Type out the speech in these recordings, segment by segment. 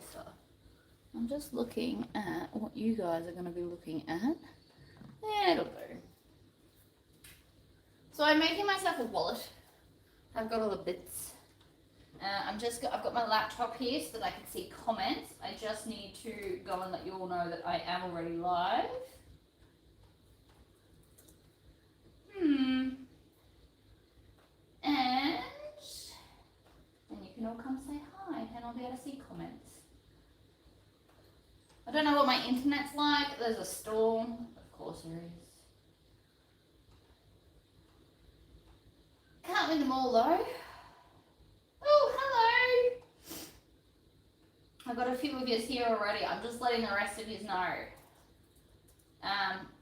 closer. I'm just looking at what you guys are going to be looking at. Yeah, it'll do. So I'm making myself a wallet. I've got all the bits. I've got my laptop here so that I can see comments. I just need to go and let you all know that I am already live. And you can all come say hi and I'll be able to see comments. I don't know what my internet's like. There's a storm. Of course there is. Can't win them all though. Oh, hello. I've got a few of you here already. I'm just letting the rest of you know.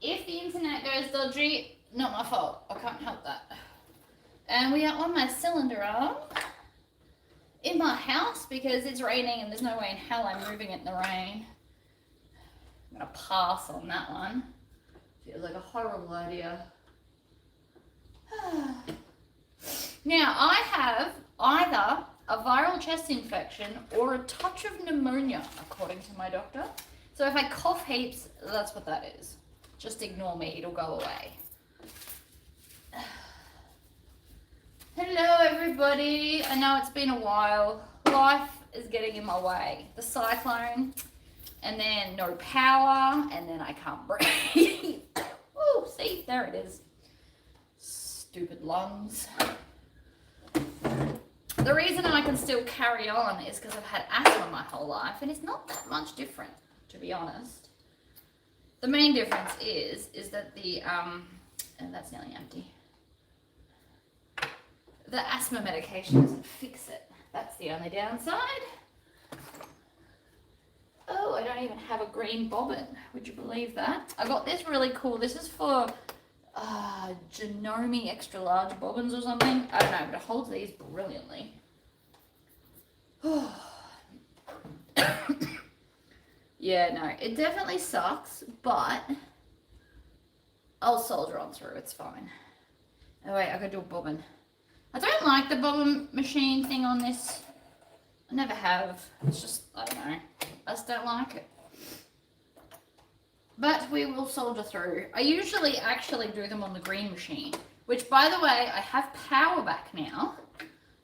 If the internet goes dodgy, not my fault. I can't help that. And we are on my cylinder arm in my house because it's raining and there's no way in hell I'm moving it in the rain. I'm going to pass on that one. Feels like a horrible idea. Now, I have either a viral chest infection or a touch of pneumonia, according to my doctor. So if I cough heaps, that's what that is. Just ignore me, it'll go away. Hello, everybody. I know it's been a while. Life is getting in my way. The cyclone, and then no power, and then I can't breathe. Oh, see, there it is. Stupid lungs. The reason I can still carry on is because I've had asthma my whole life, and it's not that much different, to be honest. The main difference is that the, and that's nearly empty. The asthma medication doesn't fix it. That's the only downside. Oh, I don't even have a green bobbin. Would you believe that? I got this really cool. This is for Janome extra large bobbins or something. I don't know, but it holds these brilliantly. Yeah, no, it definitely sucks, but I'll soldier on through. It's fine. Oh wait, I gotta do a bobbin. I don't like the bobbin machine thing on this. I never have. It's just, I don't know. I just don't like it. But we will soldier through. I usually actually do them on the green machine, which, by the way, I have power back now.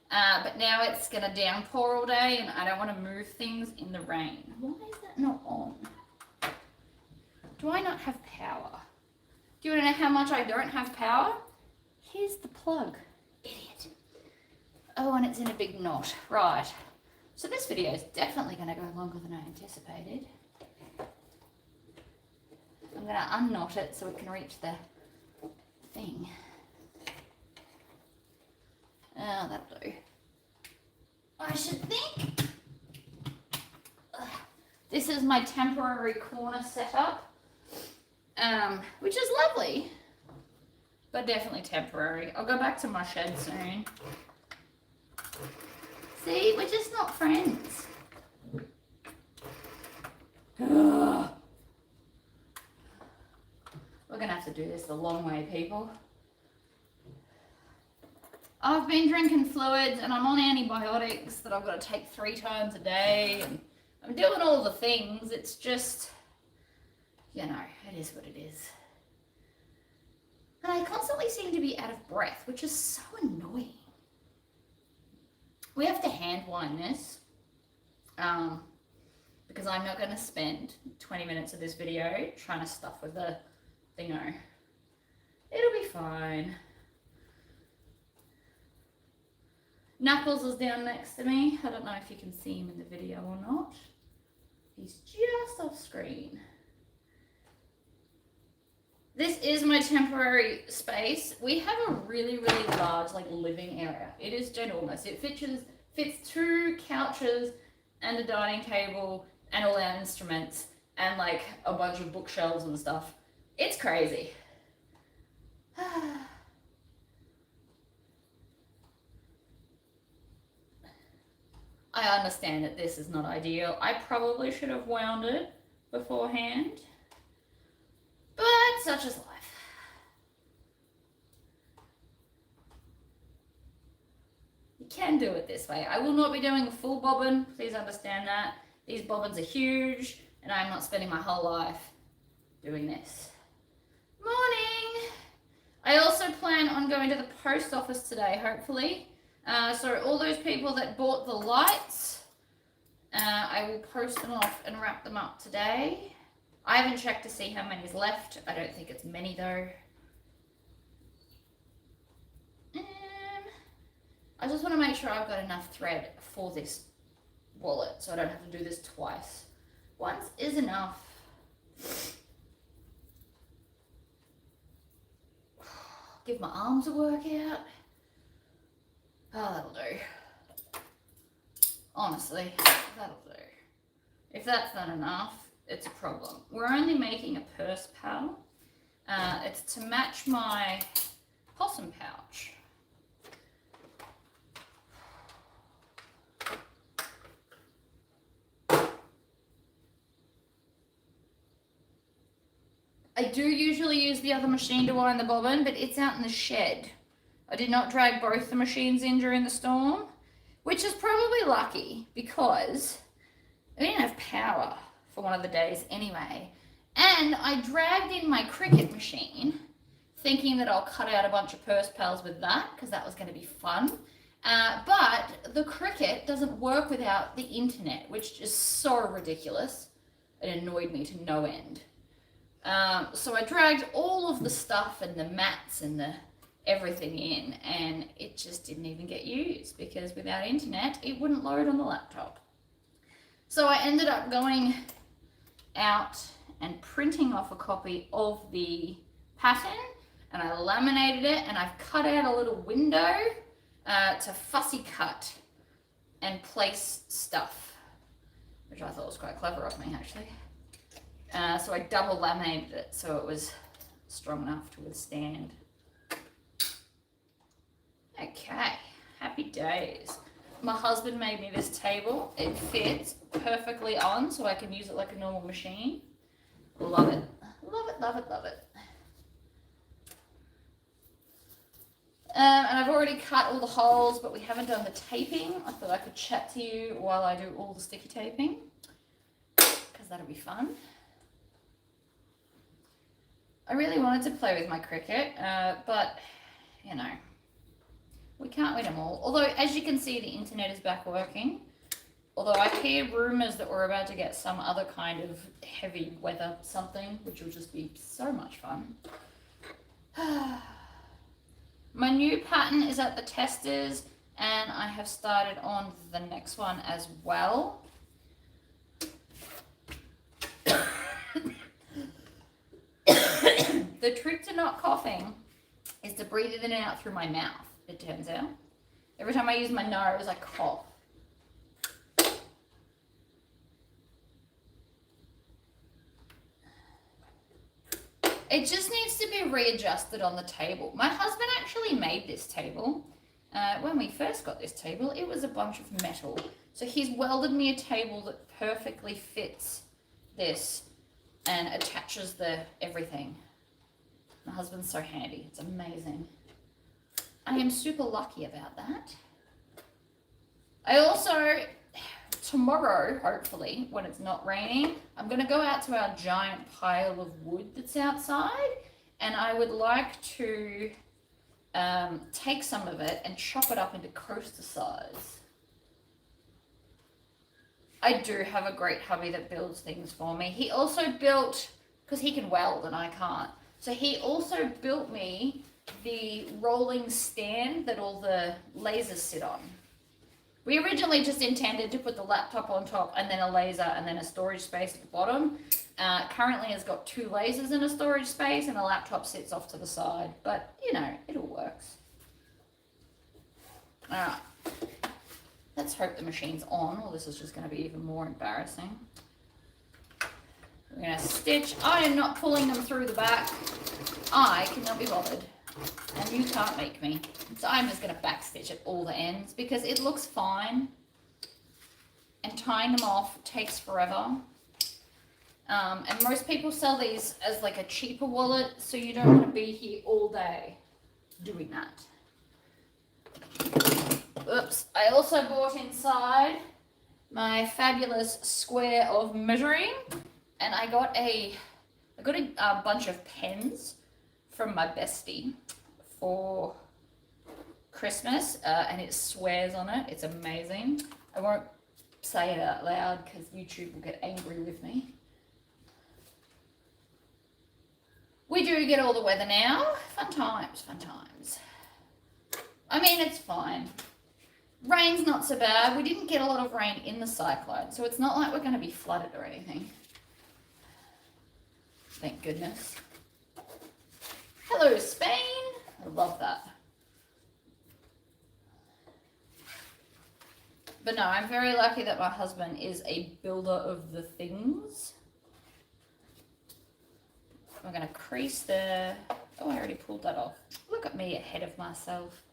But now it's going to downpour all day and I don't want to move things in the rain. Why is that not on? Do I not have power? Do you want to know how much I don't have power? Here's the plug. Idiot. Oh, and it's in a big knot. Right. So this video is definitely going to go longer than I anticipated. I'm going to unknot it so it can reach the thing. Oh, that'll do. I should think. This is my temporary corner setup, which is lovely, but definitely temporary. I'll go back to my shed soon. See, we're just not friends. Ugh. We're going to have to do this the long way, people. I've been drinking fluids and I'm on antibiotics that I've got to take 3 times a day. And I'm doing all the things. It's just, you know, it is what it is. And I constantly seem to be out of breath, which is so annoying. We have to hand wind this because I'm not going to spend 20 minutes of this video trying to stuff with the thingo. It'll be fine. Knuckles is down next to me. I don't know if you can see him in the video or not. He's just off screen. This is my temporary space. We have a really, really large living area. It is ginormous. It fits 2 couches and a dining table and all our instruments and a bunch of bookshelves and stuff. It's crazy. I understand that this is not ideal. I probably should have wound it beforehand, but such is life. You can do it this way. I will not be doing a full bobbin, please understand that. These bobbins are huge, and I'm not spending my whole life doing this. Morning! I also plan on going to the post office today, hopefully. So all those people that bought the lights, I will post them off and wrap them up today. I haven't checked to see how many is left. I don't think it's many though. I just want to make sure I've got enough thread for this wallet so I don't have to do this twice. Once is enough. Give my arms a workout. Oh, that'll do. Honestly, that'll do. If that's not enough, it's a problem. We're only making a purse pal. It's to match my possum pouch. I do usually use the other machine to wind the bobbin, but it's out in the shed. I did not drag both the machines in during the storm, which is probably lucky because I didn't have power for one of the days anyway. And I dragged in my Cricut machine thinking that I'll cut out a bunch of purse pals with that because that was going to be fun. But the Cricut doesn't work without the internet, which is so ridiculous. It annoyed me to no end. So I dragged all of the stuff and the mats and the everything in, and it just didn't even get used because without internet, it wouldn't load on the laptop. So I ended up going out and printing off a copy of the pattern, and I laminated it, and I've cut out a little window to fussy cut and place stuff, which I thought was quite clever of me actually. So I double laminated it so it was strong enough to withstand. Okay, happy days. My husband made me this table. It fits perfectly on so I can use it like a normal machine. Love it. Love it, love it, love it. And I've already cut all the holes, but we haven't done the taping. I thought I could chat to you while I do all the sticky taping, because that'll be fun. I really wanted to play with my Cricut, but, you know, we can't win them all. Although, as you can see, the internet is back working. Although I hear rumours that we're about to get some other kind of heavy weather something, which will just be so much fun. My new pattern is at the testers, and I have started on the next one as well. The trick to not coughing is to breathe it in and out through my mouth, it turns out. Every time I use my nose, I cough. It just needs to be readjusted on the table. My husband actually made this table. When we first got this table, it was a bunch of metal. So he's welded me a table that perfectly fits this and attaches the everything. My husband's so handy. It's amazing. I am super lucky about that. I also, tomorrow, hopefully, when it's not raining, I'm going to go out to our giant pile of wood that's outside, and I would like to take some of it and chop it up into coaster size. I do have a great hubby that builds things for me. He also built, because he can weld and I can't, so he also built me the rolling stand that all the lasers sit on. We originally just intended to put the laptop on top and then a laser and then a storage space at the bottom. Currently it's got 2 lasers in a storage space and a laptop sits off to the side, but you know, it all works. Alright, let's hope the machine's on, or this is just going to be even more embarrassing. We're going to stitch. I am not pulling them through the back. I cannot be bothered. And you can't make me. So I'm just going to backstitch at all the ends because it looks fine. And tying them off takes forever. And most people sell these as like a cheaper wallet, so you don't want to be here all day doing that. Oops. I also bought inside my fabulous square of measuring, and I got a bunch of pens from my bestie for Christmas, and it swears on it. It's amazing. I won't say it out loud because YouTube will get angry with me. We do get all the weather now. Fun times, fun times. I mean, it's fine. Rain's not so bad. We didn't get a lot of rain in the cyclone, so it's not like we're going to be flooded or anything. Thank goodness. Hello, Spain. I love that. But no, I'm very lucky that my husband is a builder of the things. I'm going to crease there. Oh, I already pulled that off. Look at me ahead of myself.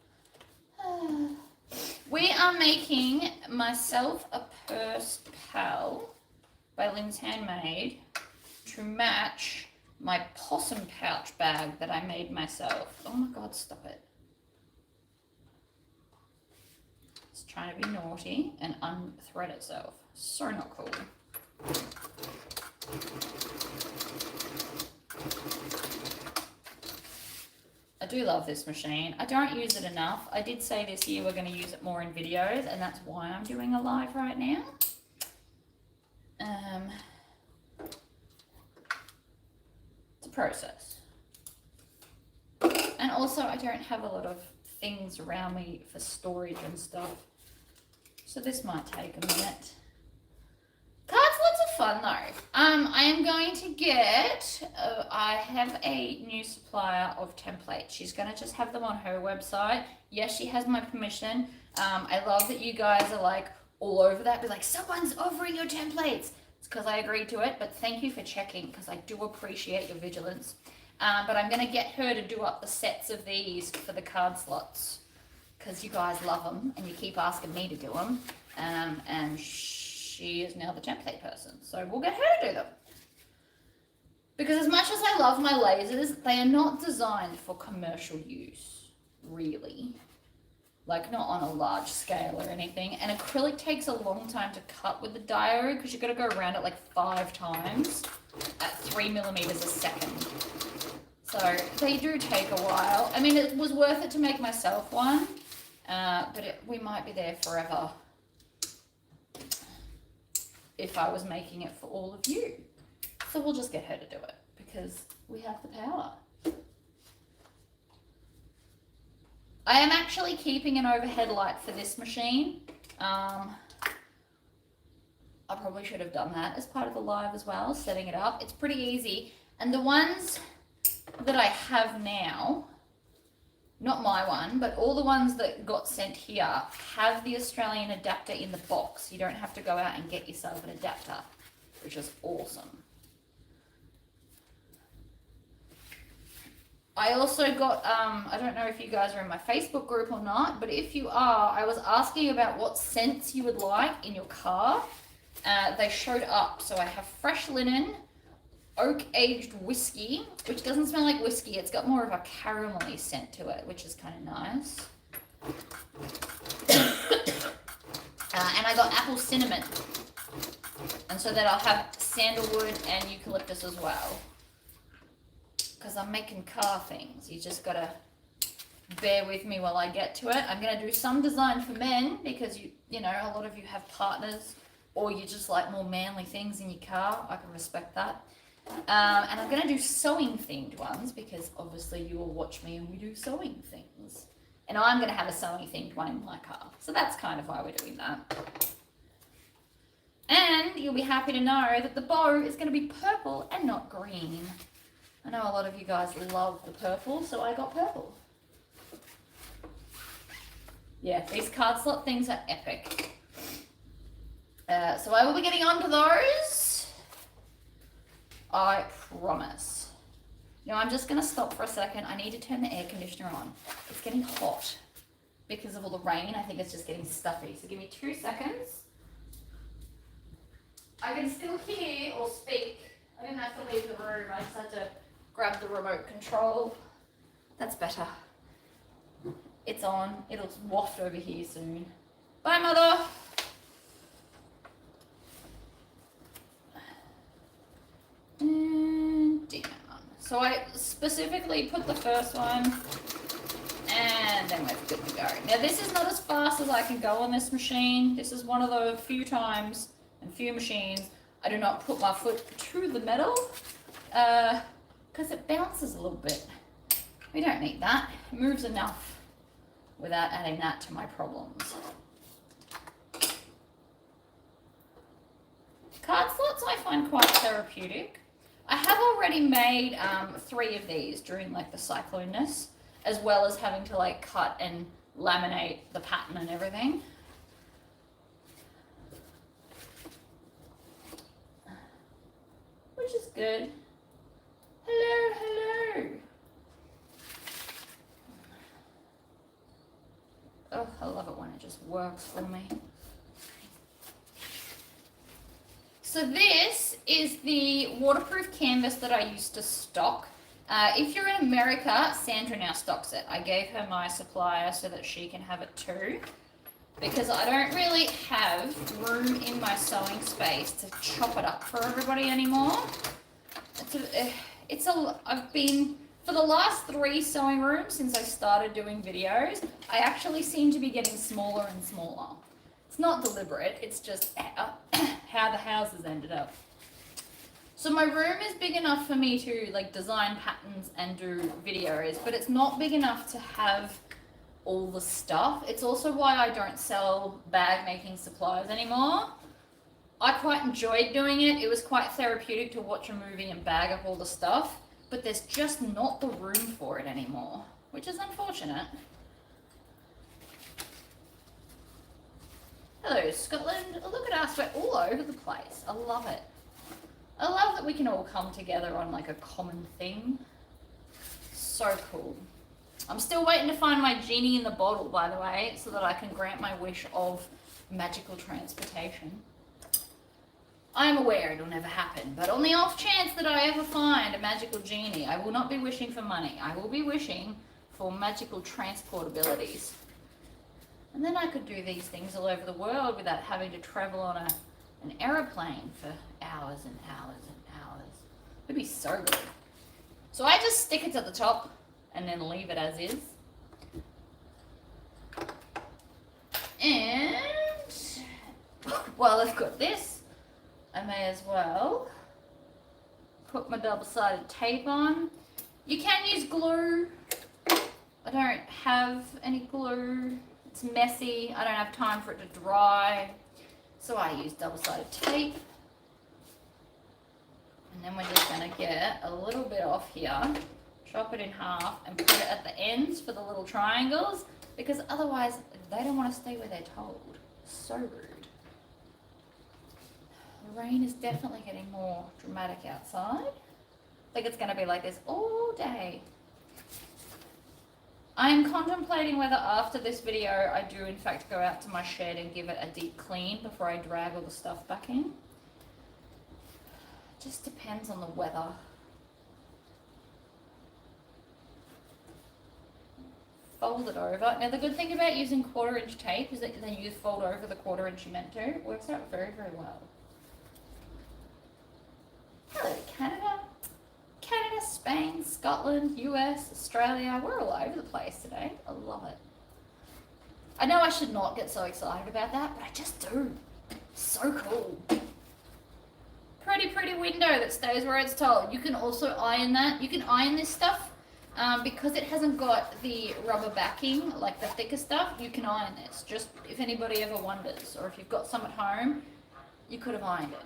We are making myself a purse pal by Lynn's Handmade to match my possum pouch bag that I made myself. Oh my God, stop it. It's trying to be naughty and unthread itself. So not cool. I do love this machine. I don't use it enough. I did say this year we're going to use it more in videos, and that's why I'm doing a live right now. It's a process. And also I don't have a lot of things around me for storage and stuff. So this might take a minute. Cards, lots of fun though. I am going to get, I have a new supplier of templates. She's going to just have them on her website. Yes, she has my permission. I love that you guys are like all over that. Be like, someone's offering your templates. It's because I agreed to it, but thank you for checking because I do appreciate your vigilance. But I'm going to get her to do up the sets of these for the card slots because you guys love them and you keep asking me to do them. And she is now the template person, so we'll get her to do them. Because as much as I love my lasers, they are not designed for commercial use, really. Like not on a large scale or anything. And acrylic takes a long time to cut with the diode because you've got to go around it like 5 times at 3 millimeters a second. So they do take a while. I mean, it was worth it to make myself one, but we might be there forever if I was making it for all of you. So we'll just get her to do it because we have the power. I am actually keeping an overhead light for this machine. I probably should have done that as part of the live as well, setting it up. It's pretty easy. And the ones that I have now, not my one, but all the ones that got sent here have the Australian adapter in the box. You don't have to go out and get yourself an adapter, which is awesome. I also got, I don't know if you guys are in my Facebook group or not, but if you are, I was asking about what scents you would like in your car. They showed up. So I have fresh linen, oak-aged whiskey, which doesn't smell like whiskey. It's got more of a caramelly scent to it, which is kind of nice. And I got apple cinnamon. And so that I'll have sandalwood and eucalyptus as well. Because I'm making car things. You just gotta bear with me while I get to it. I'm gonna do some design for men because you know, a lot of you have partners or you just like more manly things in your car. I can respect that. And I'm gonna do sewing themed ones because obviously you will watch me and we do sewing things. And I'm gonna have a sewing themed one in my car. So that's kind of why we're doing that. And you'll be happy to know that the bow is gonna be purple and not green. I know a lot of you guys love the purple, so I got purple. Yeah, these card slot things are epic. So I will be getting onto those. I promise. Now I'm just going to stop for a second. I need to turn the air conditioner on. It's getting hot because of all the rain. I think it's just getting stuffy. So give me 2 seconds. I can still hear or speak. I didn't have to leave the room. I just had to grab the remote control. That's better. It's on. It'll waft over here soon. Bye, Mother. So I specifically put the first one, and then we're good to go. Now this is not as fast as I can go on this machine. This is one of the few times and few machines I do not put my foot to the metal because it bounces a little bit. We don't need that. It moves enough without adding that to my problems. Card slots I find quite therapeutic. I have already made 3 of these during like the cycloneness, as well as having to like cut and laminate the pattern and everything. Which is good. Hello, hello. Oh, I love it when it just works for me. So this is the waterproof canvas that I used to stock. If you're in America, Sandra now stocks it. I gave her my supplier so that she can have it too, because I don't really have room in my sewing space to chop it up for everybody anymore. I've been, for the last 3 sewing rooms since I started doing videos, I actually seem to be getting smaller and smaller. It's not deliberate, it's just how the house has ended up. So my room is big enough for me to like design patterns and do videos, but it's not big enough to have all the stuff. It's also why I don't sell bag making supplies anymore. I quite enjoyed doing it. It was quite therapeutic to watch a movie and bag up all the stuff, but there's just not the room for it anymore, which is unfortunate. Hello, Scotland. Oh, look at us. We're all over the place. I love it. I love that we can all come together on like a common thing. So cool. I'm still waiting to find my genie in the bottle, by the way, so that I can grant my wish of magical transportation. I am aware it'll never happen, but on the off chance that I ever find a magical genie, I will not be wishing for money. I will be wishing for magical transport abilities. And then I could do these things all over the world without having to travel on an aeroplane for hours and hours and hours. It'd be so good. So I just stick it to the top and then leave it as is. And while I've got this, I may as well put my double-sided tape on. You can use glue. I don't have any glue. It's messy. I don't have time for it to dry. So I use double-sided tape. And then we're just going to get a little bit off here, chop it in half, and put it at the ends for the little triangles, because otherwise they don't want to stay where they're told. So rude. The rain is definitely getting more dramatic outside. I think it's going to be like this all day. I am contemplating whether after this video I do in fact go out to my shed and give it a deep clean before I drag all the stuff back in. Just depends on the weather. Fold it over. Now the good thing about using 1/4-inch tape is that then you fold over the 1/4-inch you meant to. It works out very, very well. Hello, Canada. Canada, Spain, Scotland, US, Australia. We're all over the place today. I love it. I know I should not get so excited about that, but I just do. So cool. Pretty, pretty window that stays where it's told. You can also iron that. You can iron this stuff because it hasn't got the rubber backing, like the thicker stuff. You can iron this, just if anybody ever wonders, or if you've got some at home, you could have ironed it.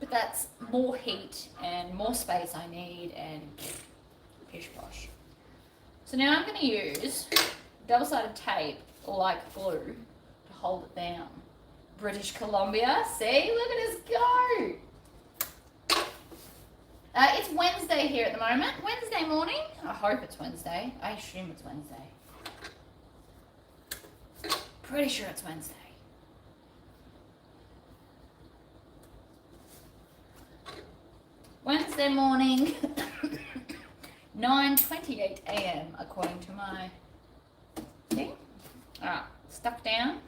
But that's more heat and more space I need, and pish posh. So now I'm going to use double-sided tape like glue to hold it down. British Columbia, see? Look at us go! It's Wednesday here at the moment. Wednesday morning. I hope it's Wednesday. I assume it's Wednesday. Pretty sure it's Wednesday. Wednesday morning, 9:28 a.m. according to my thing. Alright, stuck down.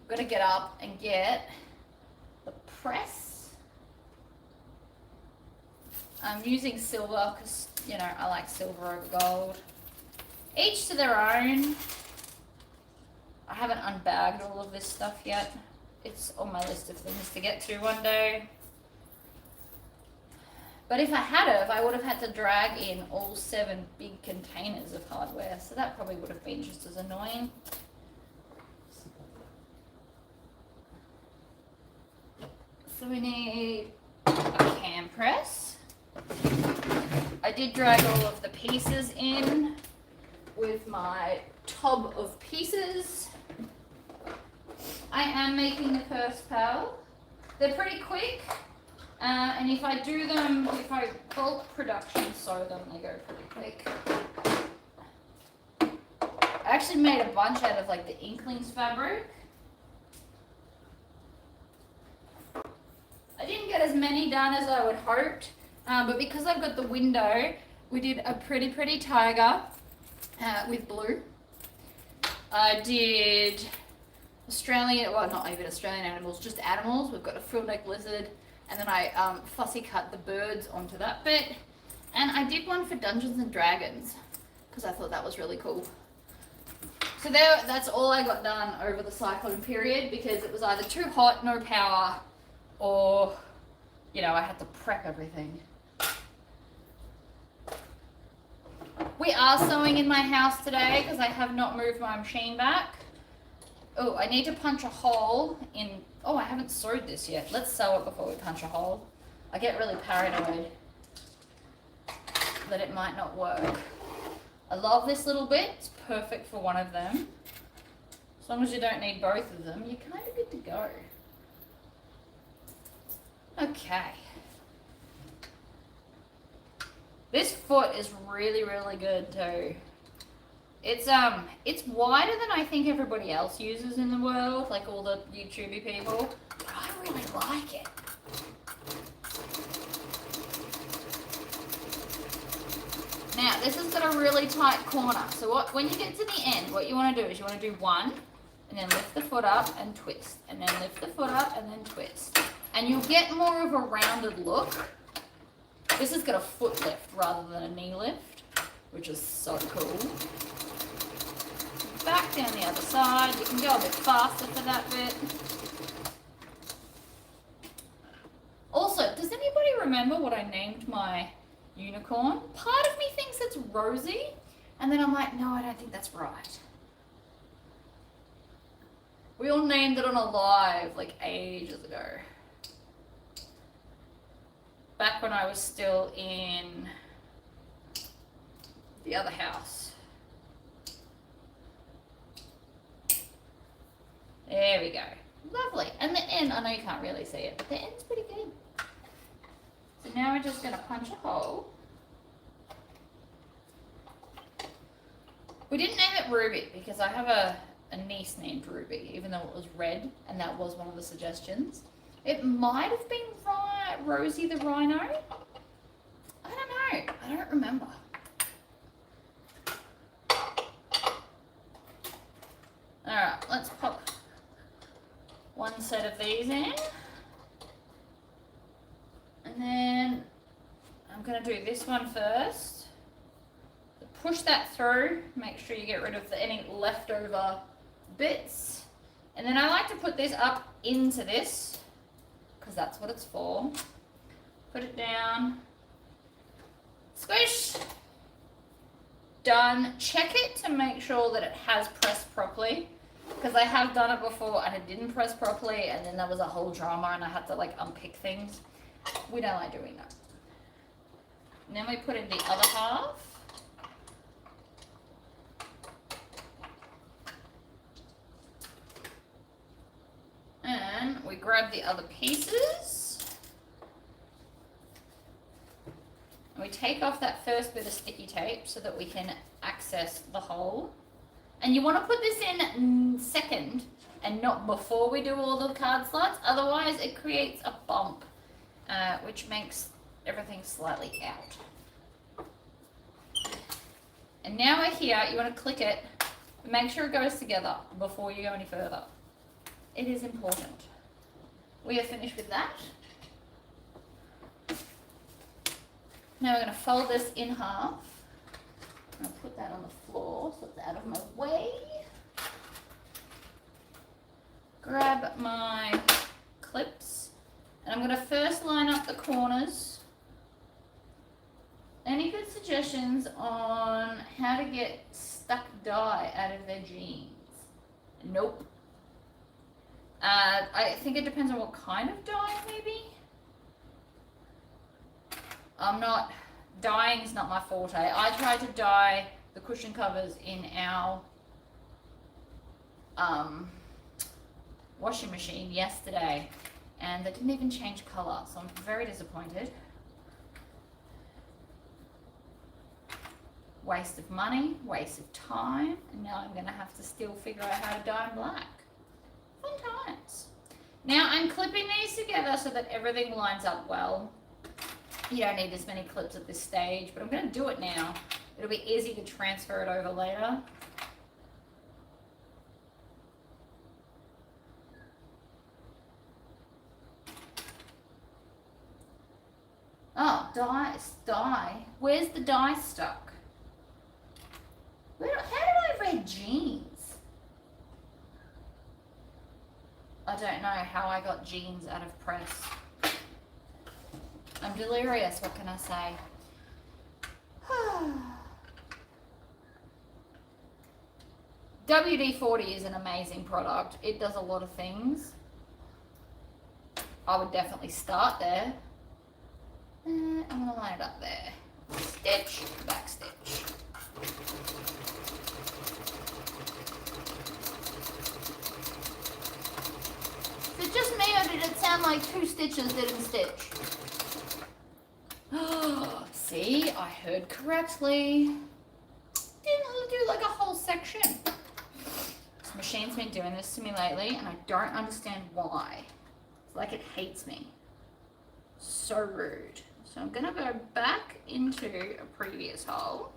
Got to get up and get the press. I'm using silver because, you know, I like silver over gold. Each to their own. I haven't unbagged all of this stuff yet. It's on my list of things to get to one day. But if I had of, I would have had to drag in all 7 big containers of hardware. So that probably would have been just as annoying. So we need a cam press. I did drag all of the pieces in with my tub of pieces. I am making the first paddle. They're pretty quick. And if I do them, if I bulk production sew them, they go pretty quick. I actually made a bunch out of like the Inklings fabric. I didn't get as many done as I would hoped, but because I've got the window, we did a pretty tiger with blue. I did Australian, well not even Australian animals, just animals. We've got a frill neck lizard. And then I fussy cut the birds onto that bit. And I did one for Dungeons and Dragons because I thought that was really cool. So that's all I got done over the cyclone period because it was either too hot, no power, or, you know, I had to prep everything. We are sewing in my house today because I have not moved my machine back. Oh, I need to punch a hole in. Oh, I haven't sewed this yet. Let's sew it before we punch a hole. I get really paranoid that it might not work. I love this little bit. It's perfect for one of them. As long as you don't need both of them, you're kind of good to go. Okay. This foot is really good too. It's wider than I think everybody else uses in the world, like all the YouTubey people, but I really like it. Now, this has got a really tight corner, so when you get to the end, what you want to do is you want to do one, and then lift the foot up and twist, and then lift the foot up and then twist. And you'll get more of a rounded look. This has got a foot lift rather than a knee lift, which is so cool. Back down the other side. You can go a bit faster for that bit. Also, does anybody remember what I named my unicorn? Part of me thinks it's Rosie, and then I'm like, no, I don't think that's right. We all named it on a live like ages ago. Back when I was still in the other house. There we go. Lovely. And the end, I know you can't really see it, but the end's pretty good. So now we're just going to punch a hole. We didn't name it Ruby because I have a niece named Ruby, even though it was red, and that was one of the suggestions. It might have been Rosie the Rhino. I don't know. I don't remember. Alright, let's pop one set of these in. And then I'm going to do this one first. Push that through. Make sure you get rid of any leftover bits. And then I like to put this up into this because that's what it's for. Put it down. Squish. Done. Check it to make sure that it has pressed properly. Because I have done it before and it didn't press properly and then there was a whole drama and I had to like unpick things. We don't like doing that. And then we put in the other half. And we grab the other pieces. And we take off that first bit of sticky tape so that we can access the hole. And you want to put this in second and not before we do all the card slots. Otherwise, it creates a bump, which makes everything slightly out. And now we're here. You want to click it. Make sure it goes together before you go any further. It is important. We are finished with that. Now we're going to fold this in half. I'm going to put that on the floor so it's out of my way. Grab my clips, and I'm going to first line up the corners. Any good suggestions on how to get stuck dye out of their jeans? Nope. I think it depends on what kind of dye, maybe. Dyeing's not my forte. I tried to dye the cushion covers in our washing machine yesterday, and they didn't even change color, so I'm very disappointed. Waste of money, waste of time, and now I'm gonna have to still figure out how to dye them black. Fun times. Now I'm clipping these together so that everything lines up well. You don't need as many clips at this stage, but I'm gonna do it now. It'll be easy to transfer it over later. Oh, dye. Where's the dye stuck? How did I read jeans? I don't know how I got jeans out of press. I'm delirious, what can I say? WD-40 is an amazing product. It does a lot of things. I would definitely start there. I'm gonna line it up there. Stitch, back stitch. Is it just me, or did it sound like 2 stitches didn't stitch? See, I heard correctly. Didn't do like a whole section. This machine's been doing this to me lately, and I don't understand why. It's like it hates me. So rude. So I'm gonna go back into a previous hole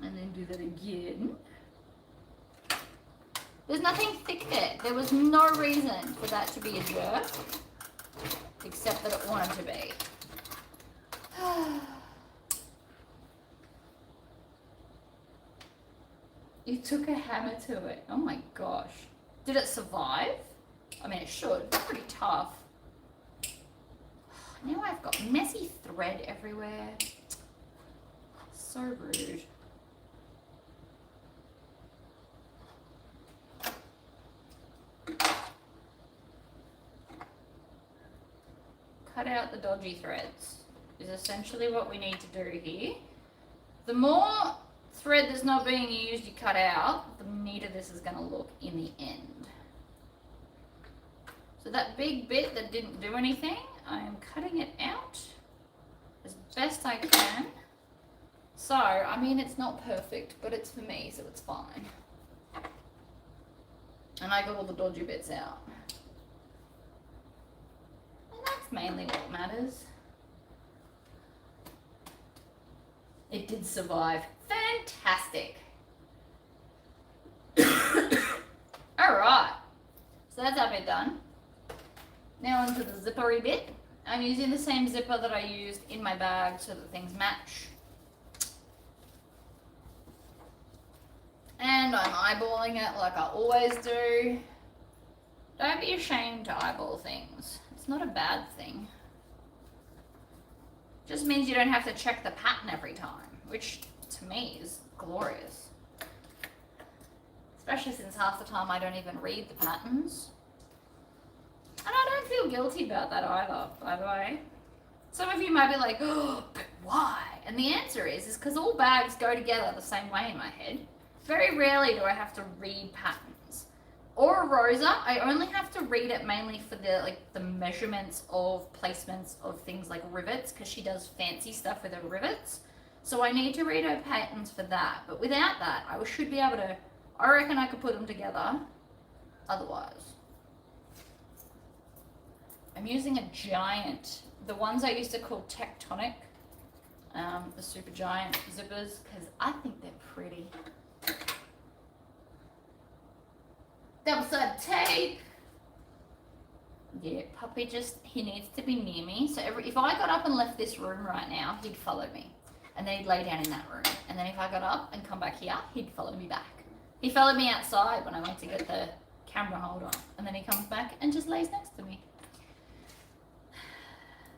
and then do that again. There's nothing thick there. There was no reason for that to be a jerk, except that it wanted to be. You took a hammer to it. Oh my gosh. Did it survive? I mean, it should. It's pretty tough. Now I've got messy thread everywhere. So rude. Cut out the dodgy threads is essentially what we need to do here. The more thread that's not being used you cut out, the neater this is going to look in the end. So that big bit that didn't do anything, I am cutting it out as best I can. So, I mean, it's not perfect, but it's for me, so it's fine. And I got all the dodgy bits out. And that's mainly what matters. It did survive. Fantastic. Alright. So that's our bit done. Now onto the zippery bit. I'm using the same zipper that I used in my bag so that things match. And I'm eyeballing it like I always do. Don't be ashamed to eyeball things. It's not a bad thing. It just means you don't have to check the pattern every time, which to me is glorious. Especially since half the time I don't even read the patterns. And I don't feel guilty about that either, by the way. Some of you might be like, oh, but why? And the answer is because all bags go together the same way in my head. Very rarely do I have to read patterns. Or Rosa, I only have to read it mainly for the measurements of placements of things like rivets, because she does fancy stuff with her rivets. So I need to read her patterns for that. But without that, I should be able to, I reckon I could put them together otherwise. I'm using a giant, the ones I used to call Tectonic, the super giant zippers, because I think they're pretty. Double-sided tape. Yeah, puppy he needs to be near me. So if I got up and left this room right now, he'd follow me. And then he'd lay down in that room. And then if I got up and come back here, he'd follow me back. He followed me outside when I went to get the camera holder. And then he comes back and just lays next to me.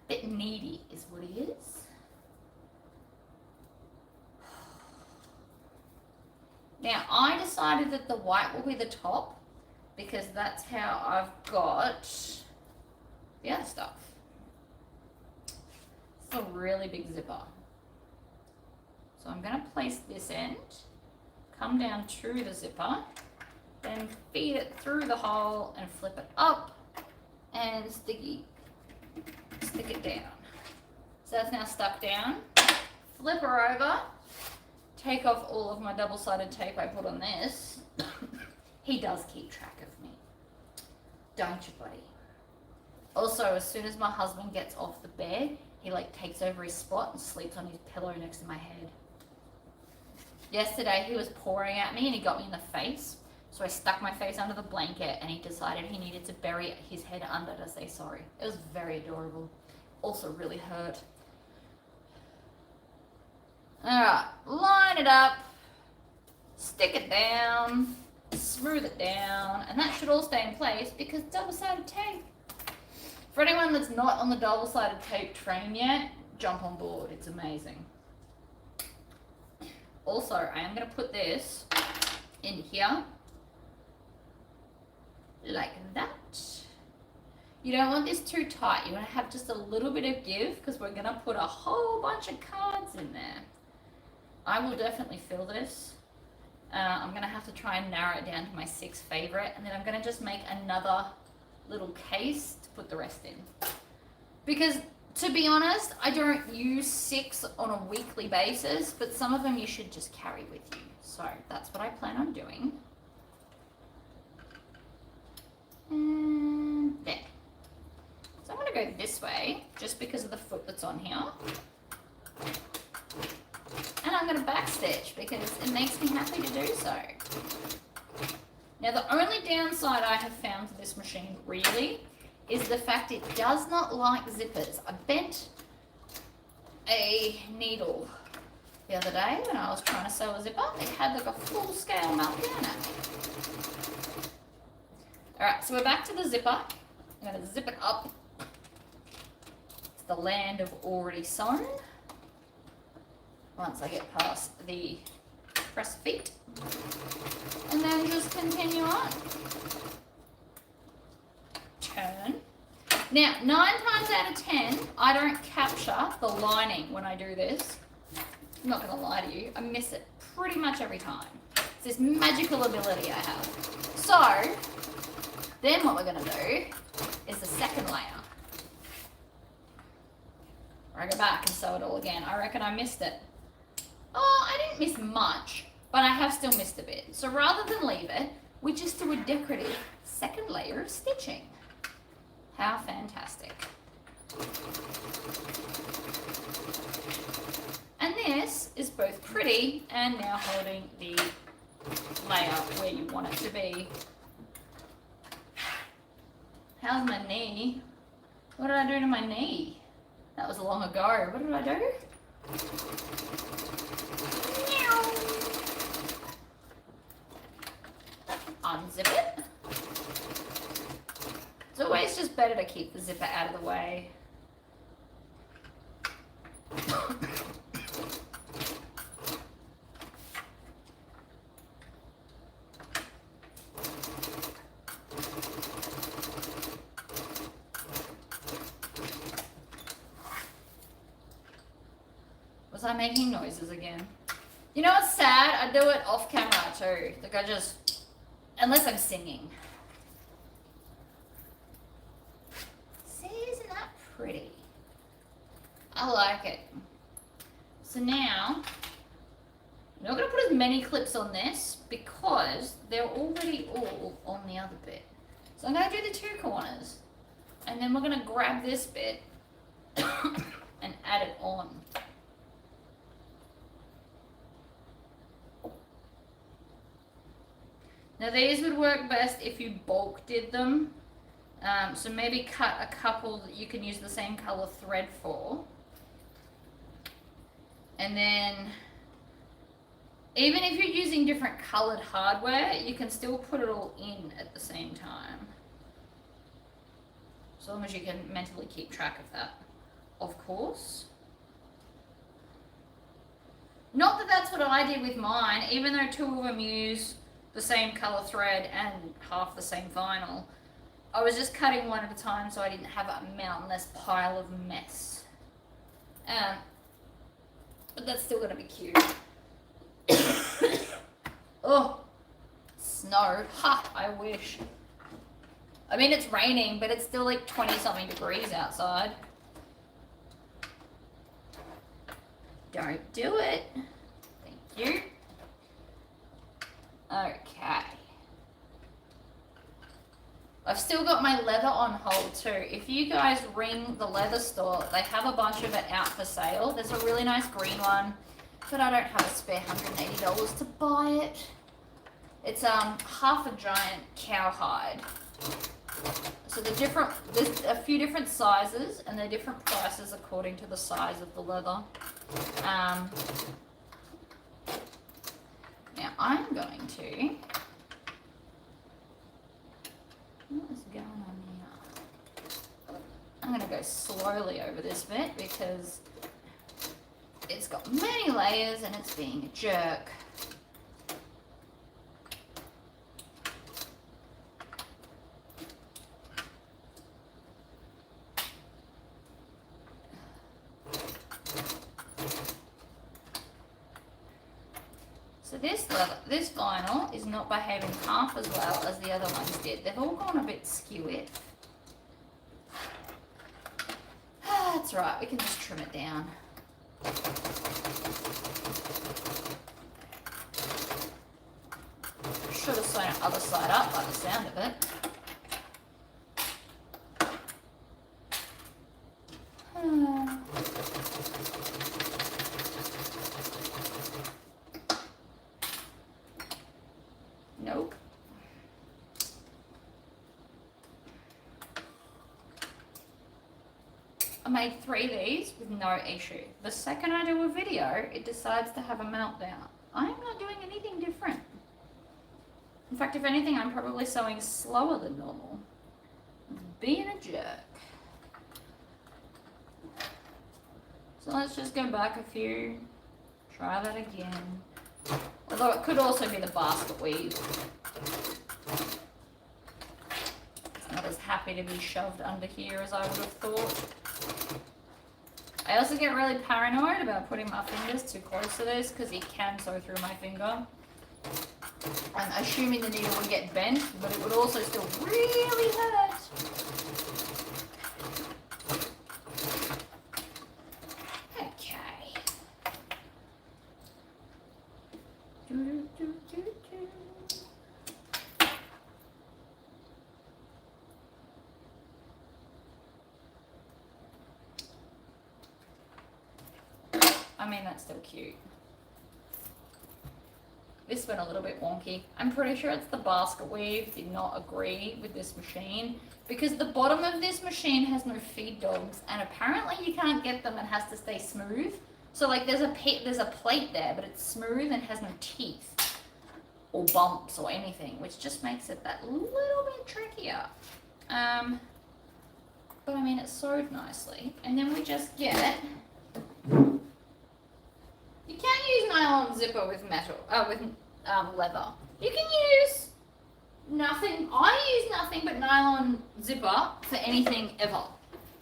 Bit needy is what he is. Now, I decided that the white will be the top because that's how I've got the other stuff. It's a really big zipper. So I'm going to place this end, come down through the zipper, then feed it through the hole and flip it up and stick it down. So that's now stuck down. Flip her over. Take off all of my double-sided tape I put on this. He does keep track of me. Don't you, buddy? Also, as soon as my husband gets off the bed, he takes over his spot and sleeps on his pillow next to my head. Yesterday, he was pouring at me and he got me in the face. So I stuck my face under the blanket and he decided he needed to bury his head under to say sorry. It was very adorable. Also really hurt. Alright, line it up, stick it down, smooth it down, and that should all stay in place because double-sided tape. For anyone that's not on the double-sided tape train yet, jump on board, it's amazing. Also, I am going to put this in here, like that. You don't want this too tight, you want to have just a little bit of give because we're going to put a whole bunch of cards in there. I will definitely fill this. I'm going to have to try and narrow it down to my 6 favorite, and then I'm going to just make another little case to put the rest in. Because, to be honest, I don't use 6 on a weekly basis, but some of them you should just carry with you. So, that's what I plan on doing. And there. So I'm going to go this way, just because of the foot that's on here. And I'm going to backstitch because it makes me happy to do so. Now the only downside I have found to this machine really is the fact it does not like zippers. I bent a needle the other day when I was trying to sew a zipper. It had like a full scale meltdown at me. Alright, so we're back to the zipper. I'm going to zip it up. It's the land of already sewn. Once I get past the press feet. And then just continue on. Turn. Now, 9 times out of 10, I don't capture the lining when I do this. I'm not going to lie to you. I miss it pretty much every time. It's this magical ability I have. So, then what we're going to do is the second layer. I go back and sew it all again. I reckon I missed it. Oh, I didn't miss much, but I have still missed a bit. So rather than leave it, we just do a decorative second layer of stitching. How fantastic. And this is both pretty and now holding the layer where you want it to be. How's my knee? What did I do to my knee? That was long ago. What did I do? Unzip it. It's always just better to keep the zipper out of the way. Was I making noises again? You know what's sad? I do it off camera too. Like I just, unless I'm singing. See, isn't that pretty? I like it. So now, I'm not going to put as many clips on this because they're already all on the other bit. So I'm going to do the 2 corners. And then we're going to grab this bit and add it on. Now these would work best if you bulk did them So maybe cut a couple that you can use the same color thread for. And then, even if you're using different colored hardware, you can still put it all in at the same time. As long as you can mentally keep track of that, of course. Not that that's what I did with mine, even though two of them use the same color thread and half the same vinyl. I was just cutting one at a time so I didn't have a mountainous pile of mess. But that's still gonna be cute. Oh, snow. Ha, I wish. I mean, it's raining, but it's still like 20-something degrees outside. Don't do it. Thank you. Okay. I've still got my leather on hold too. If you guys ring the leather store, they have a bunch of it out for sale. There's a really nice green one, but I don't have a spare $180 to buy it. It's half a giant cowhide. So there's a few different sizes, and they're different prices according to the size of the leather. Now I'm going to... What is going on here? I'm going to go slowly over this bit because it's got many layers and it's being a jerk. So this vinyl is not behaving half as well as the other ones did. They've all gone a bit skewy. That's right, we can just trim it down. Should have sewn the other side up by the sound of it. Nope. I made 3 of these with no issue. The second I do a video, it decides to have a meltdown. I'm not doing anything different. In fact, if anything, I'm probably sewing slower than normal. Being a jerk. So let's just go back a few. Try that again. Although it could also be the basket weave. It's not as happy to be shoved under here as I would have thought. I also get really paranoid about putting my fingers too close to this because it can sew through my finger. I'm assuming the needle would get bent, but it would also still really hurt. I mean, that's still cute. This went a little bit wonky. I'm pretty sure it's the basket weave did not agree with this machine because the bottom of this machine has no feed dogs and apparently you can't get them. It has to stay smooth. So like there's a plate there, but it's smooth and has no teeth or bumps or anything, which just makes it that little bit trickier. But I mean, it's sewed nicely. And then we just get... You can use nylon zipper with leather. You can use nothing. I use nothing but nylon zipper for anything ever.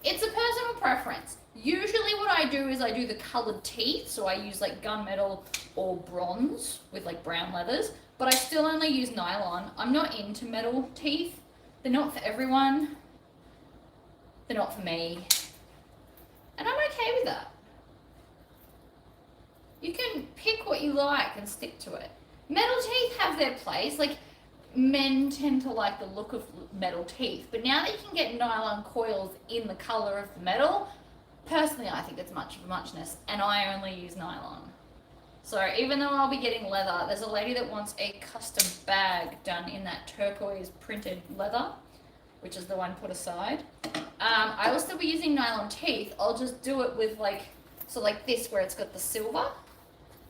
It's a personal preference. Usually what I do is I do the colored teeth, so I use like gunmetal or bronze with like brown leathers, but I still only use nylon. I'm not into metal teeth. They're not for everyone. They're not for me. And I'm okay with that. You can pick what you like and stick to it. Metal teeth have their place. Like, men tend to like the look of metal teeth, but now that you can get nylon coils in the color of the metal, personally I think it's much of a muchness, and I only use nylon. So even though I'll be getting leather, there's a lady that wants a custom bag done in that turquoise printed leather. which is the one put aside. I will still be using nylon teeth. I'll just do it with like, so like this where it's got the silver,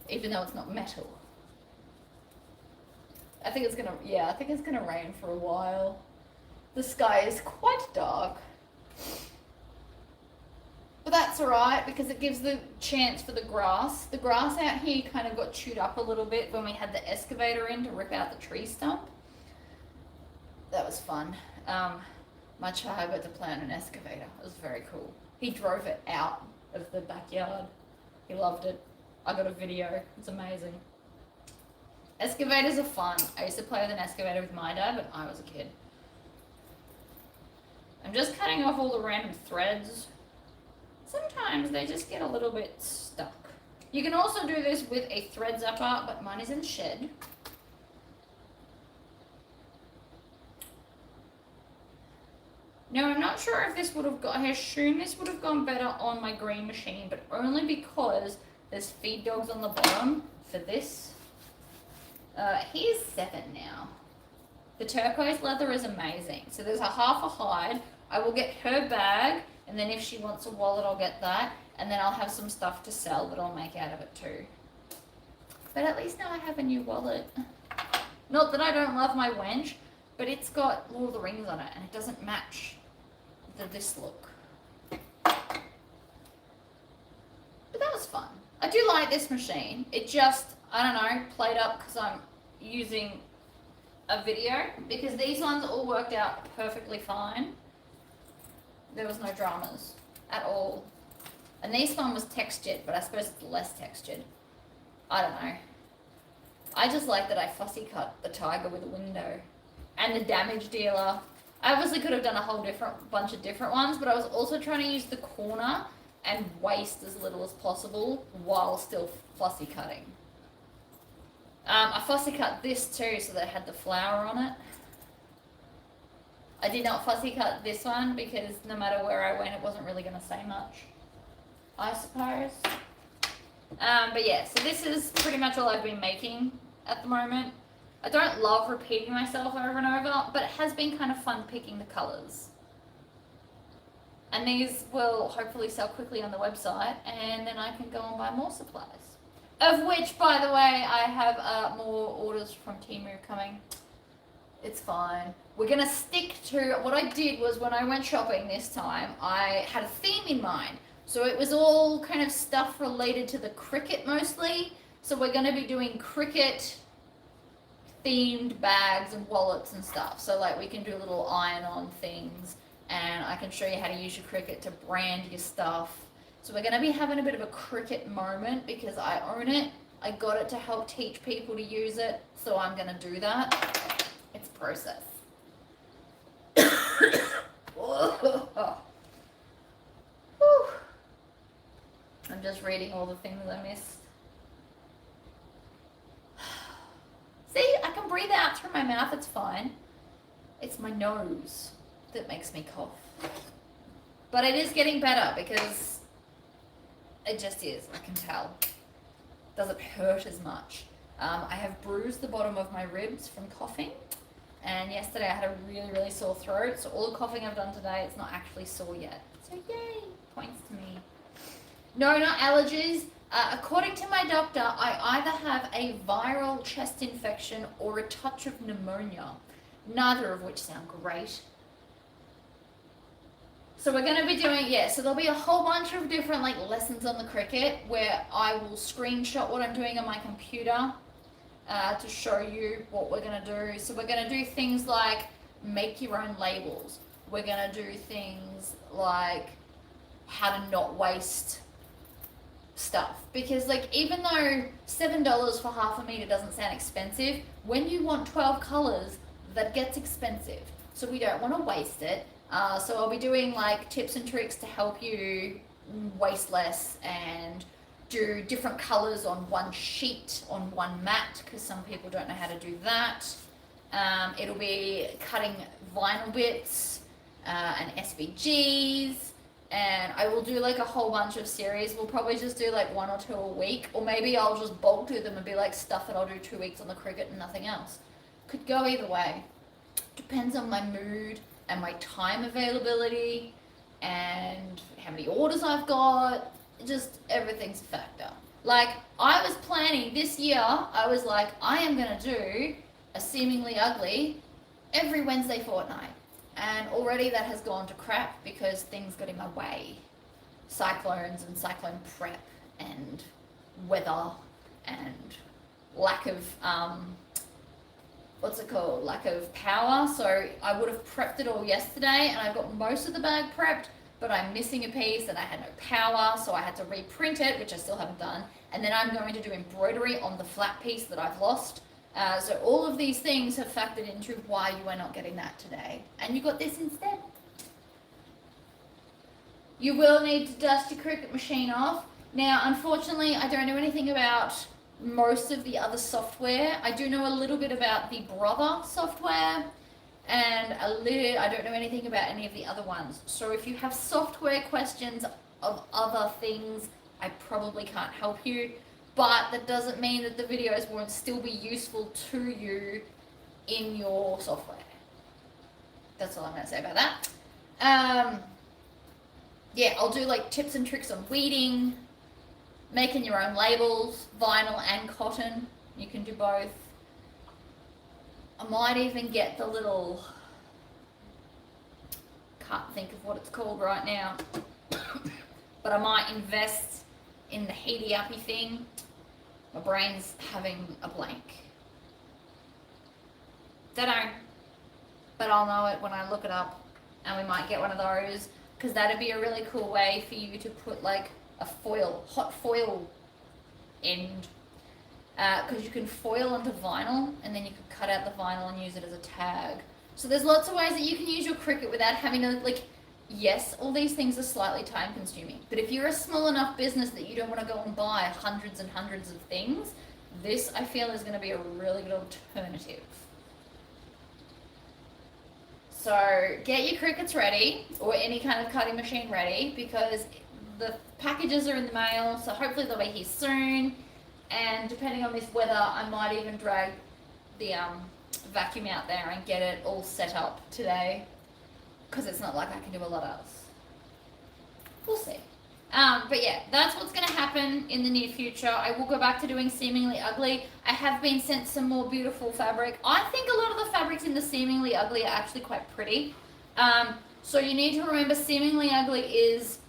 even though it's not metal. I think it's gonna rain for a while. The sky is quite dark. But that's alright because it gives the chance for the grass. The grass out here kind of got chewed up a little bit when we had the excavator in to rip out the tree stump. That was fun. My child got to play on an excavator. It was very cool. He drove it out of the backyard. He loved it. I got a video. It's amazing. Excavators are fun. I used to play with an excavator with my dad when I was a kid. I'm just cutting off all the random threads. Sometimes they just get a little bit stuck. You can also do this with a thread zapper, but mine is in the shed. Now, I'm not sure if this would have I assume this would have gone better on my green machine, but only because there's feed dogs on the bottom for this. Here's 7 now. The turquoise leather is amazing. So there's a half a hide. I will get her bag, and then if she wants a wallet, I'll get that. And then I'll have some stuff to sell that I'll make out of it too. But at least now I have a new wallet. Not that I don't love my wench, but it's got Lord of the Rings on it, and it doesn't match this look. But that was fun. I do like this machine. It just, I don't know, played up because I'm using a video, because these ones all worked out perfectly fine. There was no dramas at all. And this one was textured, but I suppose it's less textured. I don't know. I just like that I fussy cut the tiger with a window. And the damage dealer. I obviously could have done a whole bunch of different ones, but I was also trying to use the corner and waste as little as possible while still fussy cutting. I fussy cut this too so that it had the flower on it. I did not fussy cut this one because no matter where I went, it wasn't really going to say much, I suppose. But yeah, so this is pretty much all I've been making at the moment. I don't love repeating myself over and over, but it has been kind of fun picking the colours. And these will hopefully sell quickly on the website, and then I can go and buy more supplies. Of which, by the way, I have more orders from Temu coming. It's fine. We're going to stick to, what I did was when I went shopping this time, I had a theme in mind. So it was all kind of stuff related to the cricket mostly. So we're going to be doing cricket themed bags and wallets and stuff. So like we can do little iron-on things, and I can show you how to use your cricket to brand your stuff. So we're going to be having a bit of a cricket moment because I own it. I got it to help teach people to use it, so I'm going to do that. It's a process. I'm just reading all the things I missed. See, I can breathe out through my mouth, it's fine. It's my nose that makes me cough. But it is getting better because it just is, I can tell. Doesn't hurt as much. I have bruised the bottom of my ribs from coughing. And yesterday I had a really, really sore throat. So all the coughing I've done today, it's not actually sore yet. So yay, points to me. No, not allergies. According to my doctor, I either have a viral chest infection or a touch of pneumonia. Neither of which sound great. So we're going to be doing, so there'll be a whole bunch of different lessons on the cricket where I will screenshot what I'm doing on my computer to show you what we're going to do. So we're going to do things like make your own labels. We're going to do things like how to not waste stuff. Because even though $7 for half a meter doesn't sound expensive, when you want 12 colors, that gets expensive. So we don't want to waste it. So I'll be doing tips and tricks to help you waste less and do different colors on one sheet, on one mat, because some people don't know how to do that. It'll be cutting vinyl bits and SVGs, and I will do a whole bunch of series. We'll probably just do 1 or 2 a week, or maybe I'll just bulk do them and be stuff that I'll do 2 weeks on the cricket and nothing else. Could go either way. Depends on my mood. and my time availability and how many orders I've got. Just everything's a factor. Like, I was planning this year, I was like, I am going to do a Seemingly Ugly every Wednesday fortnight. And already that has gone to crap because things got in my way. Cyclones and cyclone prep and weather and lack of, lack of power. So I would have prepped it all yesterday and I got most of the bag prepped, but I'm missing a piece and I had no power, so I had to reprint it, which I still haven't done. And then I'm going to do embroidery on the flat piece that I've lost. So all of these things have factored into why you are not getting that today. And you got this instead. You will need to dust your Cricut machine off. Now, unfortunately, I don't know anything about most of the other software. I do know a little bit about the Brother software, and I don't know anything about any of the other ones. So if you have software questions of other things, I probably can't help you, but that doesn't mean that the videos won't still be useful to you in your software. That's all I'm going to say about that. Yeah, I'll do like tips and tricks on weeding, making your own labels, vinyl and cotton. You can do both. I might even get the little, can't think of what it's called right now, but I might invest in the heaty uppy thing. My brain's having a blank. Don't know, but I'll know it when I look it up, and we might get one of those, because that'd be a really cool way for you to put like a foil, hot foil end, because you can foil onto vinyl and then you can cut out the vinyl and use it as a tag. So there's lots of ways that you can use your Cricut without having to, like, yes, all these things are slightly time consuming, but if you're a small enough business that you don't want to go and buy hundreds and hundreds of things, this I feel is going to be a really good alternative. So get your Cricuts ready, or any kind of cutting machine ready, because the packages are in the mail, so hopefully they'll be here soon. And depending on this weather, I might even drag the vacuum out there and get it all set up today, because it's not like I can do a lot else. We'll see. But yeah, that's what's going to happen in the near future. I will go back to doing Seemingly Ugly. I have been sent some more beautiful fabric. I think a lot of the fabrics in the Seemingly Ugly are actually quite pretty. So you need to remember, Seemingly Ugly is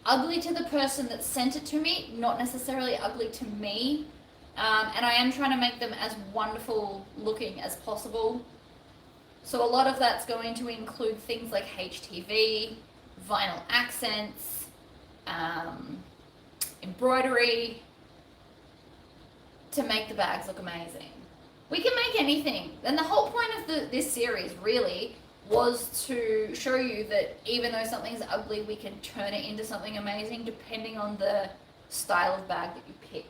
ugly to the person that sent it to me, not necessarily ugly to me. And I am trying to make them as wonderful looking as possible. So a lot of that's going to include things like HTV, vinyl accents, embroidery, to make the bags look amazing. We can make anything. And the whole point of this series really was to show you that even though something's ugly, we can turn it into something amazing depending on the style of bag that you pick.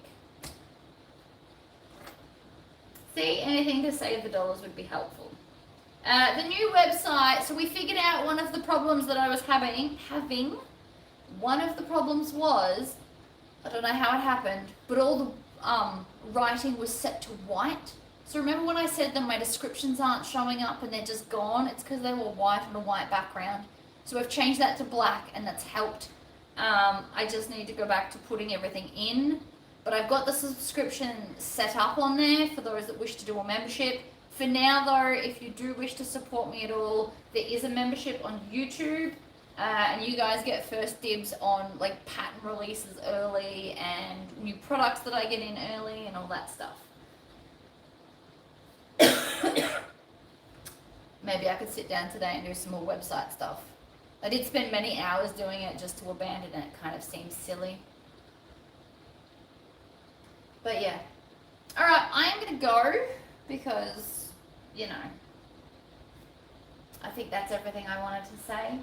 See, anything to save the dollars would be helpful. The new website, so we figured out one of the problems that I was having. One of the problems was, I don't know how it happened, but all the writing was set to white. So remember when I said that my descriptions aren't showing up and they're just gone? It's because they were white on a white background. So I've changed that to black, and that's helped. I just need to go back to putting everything in. But I've got the subscription set up on there for those that wish to do a membership. For now though, if you do wish to support me at all, there is a membership on YouTube. And you guys get first dibs on like patent releases early and new products that I get in early and all that stuff. Maybe I could sit down today and do some more website stuff. I did spend many hours doing it just to abandon it. It kind of seems silly. But yeah. Alright, I am going to go because, you know, I think that's everything I wanted to say.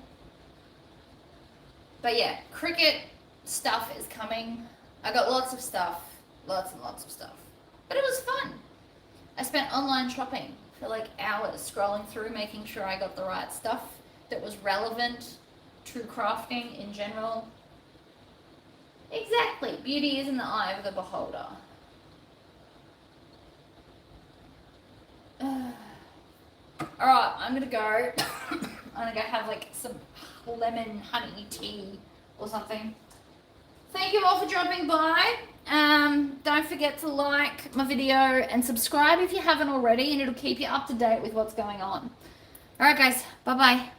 But yeah, Cricut stuff is coming. I got lots of stuff. Lots and lots of stuff. But it was fun. I spent online shopping for like hours scrolling through, making sure I got the right stuff that was relevant to crafting in general. Exactly. Beauty is in the eye of the beholder. Alright, I'm going to go. I'm gonna go have like some lemon honey tea or something. Thank you all for dropping by. Don't forget to like my video and subscribe if you haven't already, and it'll keep you up to date with what's going on. All right, guys. Bye-bye.